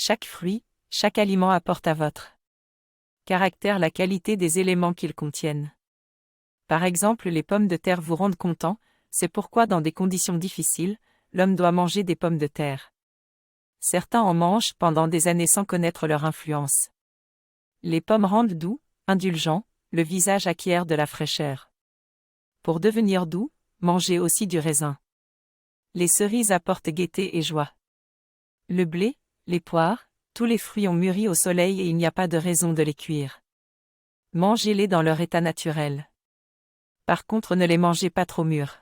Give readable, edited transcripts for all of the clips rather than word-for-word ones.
chaque fruit, chaque aliment apporte à votre caractère la qualité des éléments qu'ils contiennent. Par exemple, les pommes de terre vous rendent content, c'est pourquoi dans des conditions difficiles, l'homme doit manger des pommes de terre. Certains en mangent pendant des années sans connaître leur influence. Les pommes rendent doux, indulgents, le visage acquiert de la fraîcheur. Pour devenir doux, mangez aussi du raisin. Les cerises apportent gaieté et joie. Le blé, les poires, tous les fruits ont mûri au soleil et il n'y a pas de raison de les cuire. Mangez-les dans leur état naturel. Par contre, ne les mangez pas trop mûrs.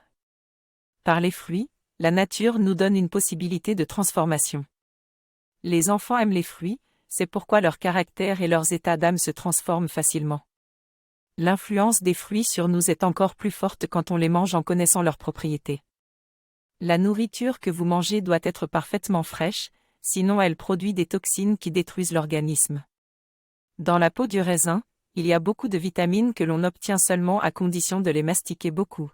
Par les fruits, la nature nous donne une possibilité de transformation. Les enfants aiment les fruits, c'est pourquoi leur caractère et leurs états d'âme se transforment facilement. L'influence des fruits sur nous est encore plus forte quand on les mange en connaissant leurs propriétés. La nourriture que vous mangez doit être parfaitement fraîche, sinon elle produit des toxines qui détruisent l'organisme. Dans la peau du raisin, il y a beaucoup de vitamines que l'on obtient seulement à condition de les mastiquer beaucoup.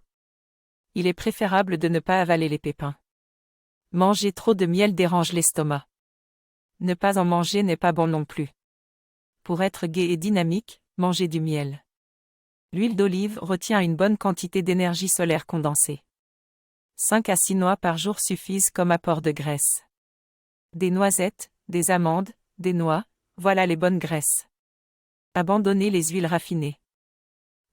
Il est préférable de ne pas avaler les pépins. Manger trop de miel dérange l'estomac. Ne pas en manger n'est pas bon non plus. Pour être gai et dynamique, mangez du miel. L'huile d'olive retient une bonne quantité d'énergie solaire condensée. 5 à 6 noix par jour suffisent comme apport de graisse. Des noisettes, des amandes, des noix, voilà les bonnes graisses. Abandonnez les huiles raffinées.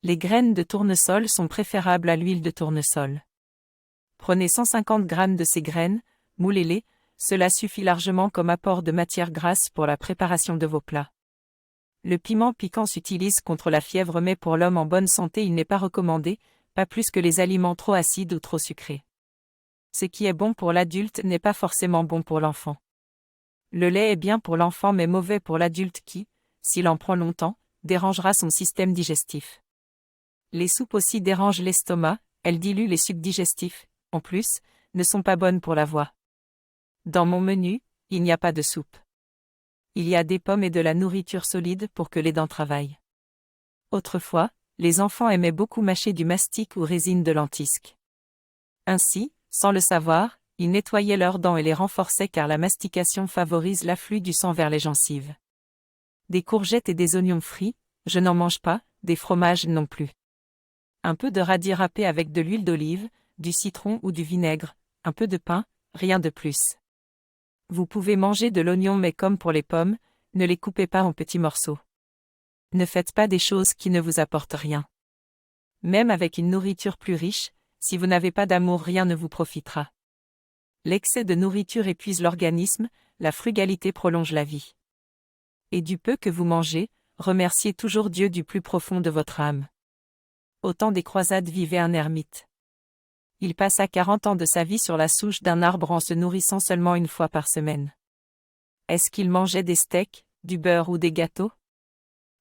Les graines de tournesol sont préférables à l'huile de tournesol. Prenez 150 g de ces graines, moulez-les, cela suffit largement comme apport de matière grasse pour la préparation de vos plats. Le piment piquant s'utilise contre la fièvre mais pour l'homme en bonne santé il n'est pas recommandé, pas plus que les aliments trop acides ou trop sucrés. Ce qui est bon pour l'adulte n'est pas forcément bon pour l'enfant. Le lait est bien pour l'enfant mais mauvais pour l'adulte qui, s'il en prend longtemps, dérangera son système digestif. Les soupes aussi dérangent l'estomac, elles diluent les sucs digestifs, en plus, ne sont pas bonnes pour la voix. Dans mon menu, il n'y a pas de soupe. Il y a des pommes et de la nourriture solide pour que les dents travaillent. Autrefois, les enfants aimaient beaucoup mâcher du mastic ou résine de lentisque. Ainsi, sans le savoir, ils nettoyaient leurs dents et les renforçaient car la mastication favorise l'afflux du sang vers les gencives. Des courgettes et des oignons frits, je n'en mange pas, des fromages non plus. Un peu de radis râpé avec de l'huile d'olive, du citron ou du vinaigre, un peu de pain, rien de plus. Vous pouvez manger de l'oignon mais comme pour les pommes, ne les coupez pas en petits morceaux. Ne faites pas des choses qui ne vous apportent rien. Même avec une nourriture plus riche, si vous n'avez pas d'amour rien ne vous profitera. L'excès de nourriture épuise l'organisme, la frugalité prolonge la vie. Et du peu que vous mangez, remerciez toujours Dieu du plus profond de votre âme. Au temps des croisades vivait un ermite. Il passa 40 ans de sa vie sur la souche d'un arbre en se nourrissant seulement une fois par semaine. Est-ce qu'il mangeait des steaks, du beurre ou des gâteaux?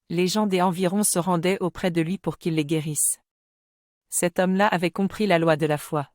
Les gens des environs se rendaient auprès de lui pour qu'il les guérisse. Cet homme-là avait compris la loi de la foi.